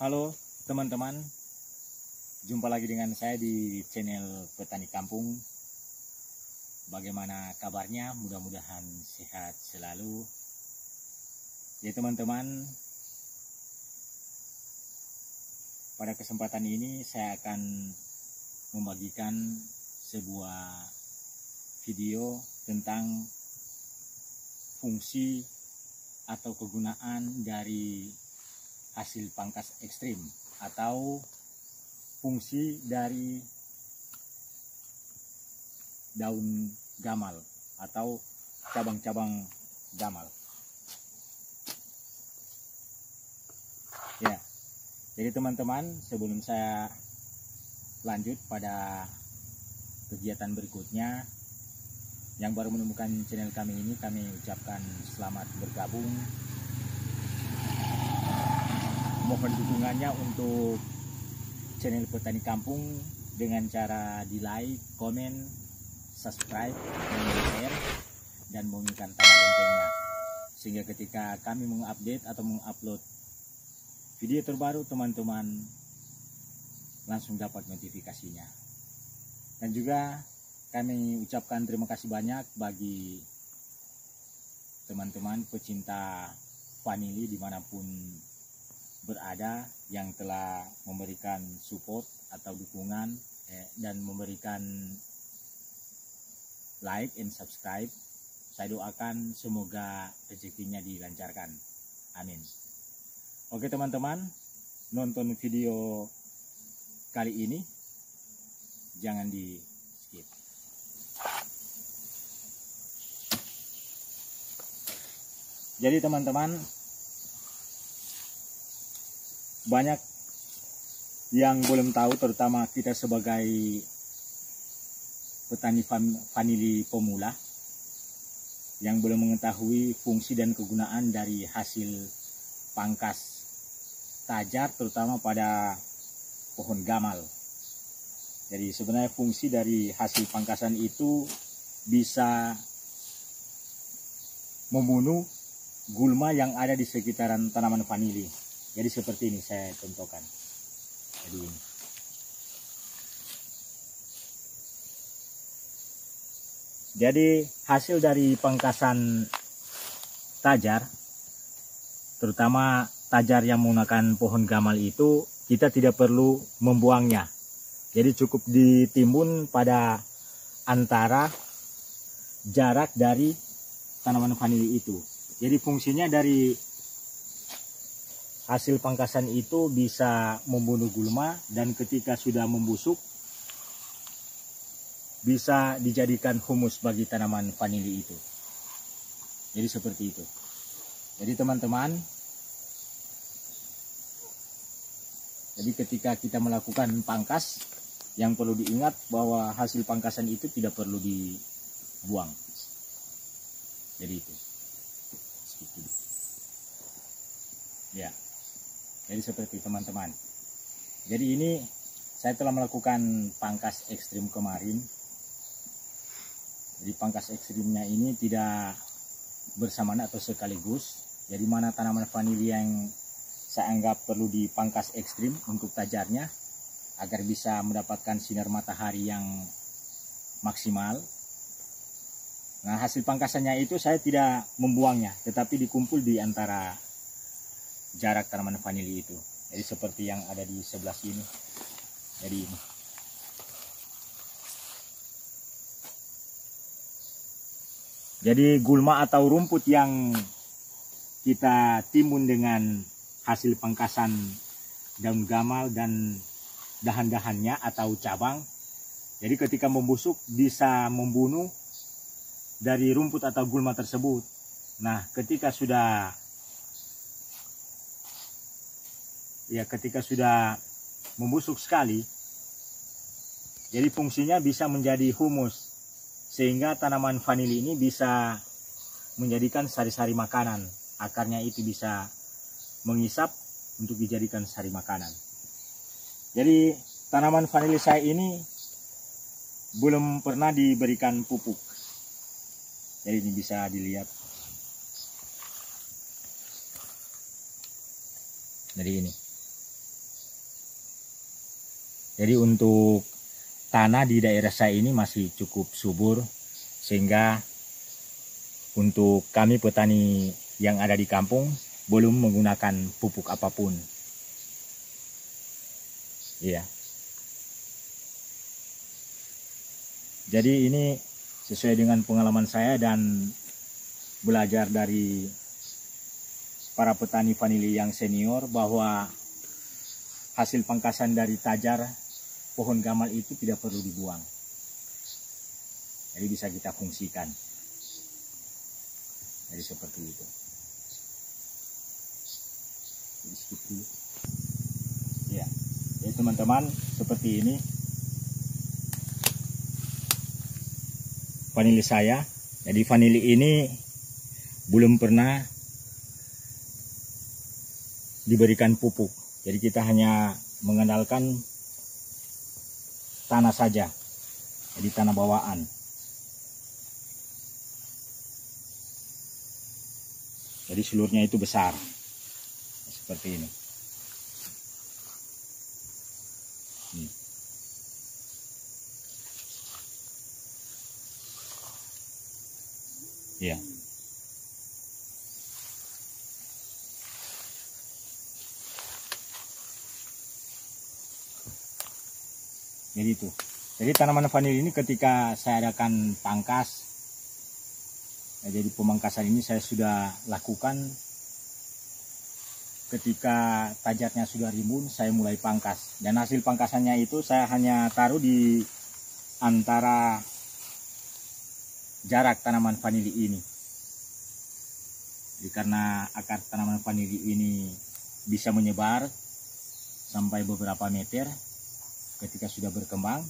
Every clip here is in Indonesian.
Halo teman-teman, jumpa lagi dengan saya di channel Petani Kampung. Bagaimana kabarnya? Mudah-mudahan sehat selalu. Ya teman-teman, pada kesempatan ini saya akan membagikan sebuah video tentang fungsi atau kegunaan dari hasil pangkas ekstrim atau fungsi dari daun gamal atau cabang-cabang gamal. Ya, jadi teman-teman, sebelum saya lanjut pada kegiatan berikutnya, yang baru menemukan channel kami ini, kami ucapkan selamat bergabung. Mohon dukungannya untuk channel Petani Kampung dengan cara di like, komen, subscribe, share, dan bunyikan tanda loncengnya, sehingga ketika kami mengupdate atau mengupload video terbaru, teman-teman langsung dapat notifikasinya. Dan juga kami ucapkan terima kasih banyak bagi teman-teman pecinta vanili dimanapun berada yang telah memberikan support atau dukungan dan memberikan like and subscribe. Saya doakan semoga rezekinya dilancarkan. Amin. Oke teman-teman, nonton video kali ini jangan di skip. Jadi teman-teman, banyak yang belum tahu, terutama kita sebagai petani vanili pemula yang belum mengetahui fungsi dan kegunaan dari hasil pangkas tajar, terutama pada pohon gamal. Jadi sebenarnya fungsi dari hasil pangkasan itu bisa membunuh gulma yang ada di sekitaran tanaman vanili. Jadi seperti ini saya contohkan. Jadi ini. Jadi hasil dari pangkasan tajar, terutama tajar yang menggunakan pohon gamal itu, kita tidak perlu membuangnya. Jadi cukup ditimbun pada antara jarak dari tanaman vanili itu. Jadi fungsinya dari hasil pangkasan itu bisa membunuh gulma, dan ketika sudah membusuk bisa dijadikan humus bagi tanaman vanili itu. Jadi seperti itu. Jadi teman-teman, jadi ketika kita melakukan pangkas, yang perlu diingat bahwa hasil pangkasan itu tidak perlu dibuang. Jadi itu. Ya. Jadi seperti teman-teman. Jadi ini saya telah melakukan pangkas ekstrim kemarin. Jadi pangkas ekstrimnya ini tidak bersamaan atau sekaligus. Jadi mana tanaman vanili yang saya anggap perlu dipangkas ekstrim untuk tajarnya agar bisa mendapatkan sinar matahari yang maksimal. Nah, hasil pangkasannya itu saya tidak membuangnya, tetapi dikumpul di antara jarak tanaman vanili itu. Jadi seperti yang ada di sebelah sini. Jadi ini. Jadi gulma atau rumput yang kita timbun dengan hasil pangkasan daun gamal dan dahan-dahannya atau cabang, jadi ketika membusuk bisa membunuh dari rumput atau gulma tersebut. Nah, ketika sudah membusuk sekali, jadi fungsinya bisa menjadi humus, sehingga tanaman vanili ini bisa menjadikan sari-sari makanan. Akarnya itu bisa mengisap untuk dijadikan sari makanan. Jadi tanaman vanili saya ini belum pernah diberikan pupuk. Jadi ini bisa dilihat. Jadi ini. Jadi untuk tanah di daerah saya ini masih cukup subur, sehingga untuk kami petani yang ada di kampung belum menggunakan pupuk apapun. Iya. Jadi ini sesuai dengan pengalaman saya dan belajar dari para petani vanili yang senior, bahwa hasil pangkasan dari tajar pohon gamal itu tidak perlu dibuang. Jadi bisa kita fungsikan. Jadi seperti itu. Jadi skip dulu. Ya. Jadi teman-teman, seperti ini vanili saya. Jadi vanili ini belum pernah diberikan pupuk. Jadi kita hanya mengandalkan tanah saja. Jadi tanah bawaan. Jadi seluruhnya itu besar. Seperti ini. Ya. Jadi itu. Jadi tanaman vanili ini ketika saya adakan pangkas, jadi pemangkasan ini saya sudah lakukan ketika tajarnya sudah rimbun, saya mulai pangkas. Dan hasil pangkasannya itu saya hanya taruh di antara jarak tanaman vanili ini. Jadi karena akar tanaman vanili ini bisa menyebar sampai beberapa meter ketika sudah berkembang,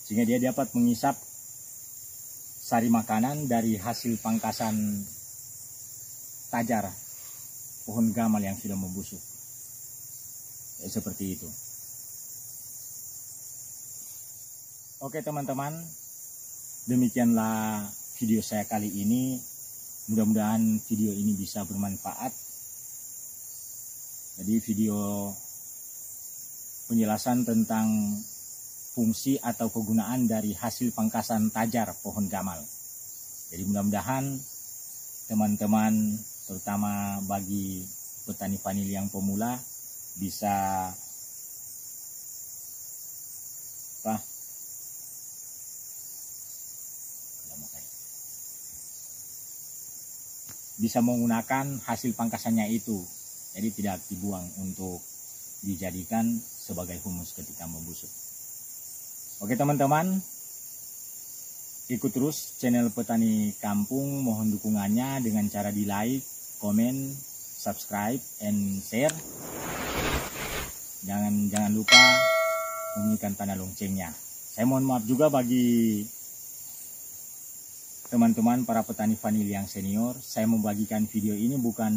sehingga dia dapat mengisap sari makanan dari hasil pangkasan tajar pohon gamal yang sudah membusuk. Ya, seperti itu. Oke teman-teman, demikianlah video saya kali ini. Mudah-mudahan video ini bisa bermanfaat. Jadi video penjelasan tentang fungsi atau kegunaan dari hasil pangkasan tajar pohon gamal. Jadi mudah-mudahan teman-teman, terutama bagi petani vanili yang pemula, bisa bisa menggunakan hasil pangkasannya itu. Jadi tidak dibuang untuk dijadikan sebagai humus ketika membusuk. Oke teman-teman, ikut terus channel Petani Kampung. Mohon dukungannya dengan cara di like, komen, subscribe, and share. Jangan lupa bunyikan tanda loncengnya. Saya mohon maaf juga bagi teman-teman para petani vanili yang senior. Saya membagikan video ini bukan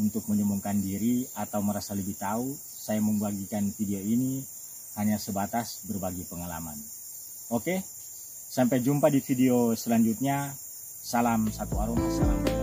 untuk menyombongkan diri atau merasa lebih tahu. Saya membagikan video ini hanya sebatas berbagi pengalaman. Oke, sampai jumpa di video selanjutnya. Salam satu aroma, salam.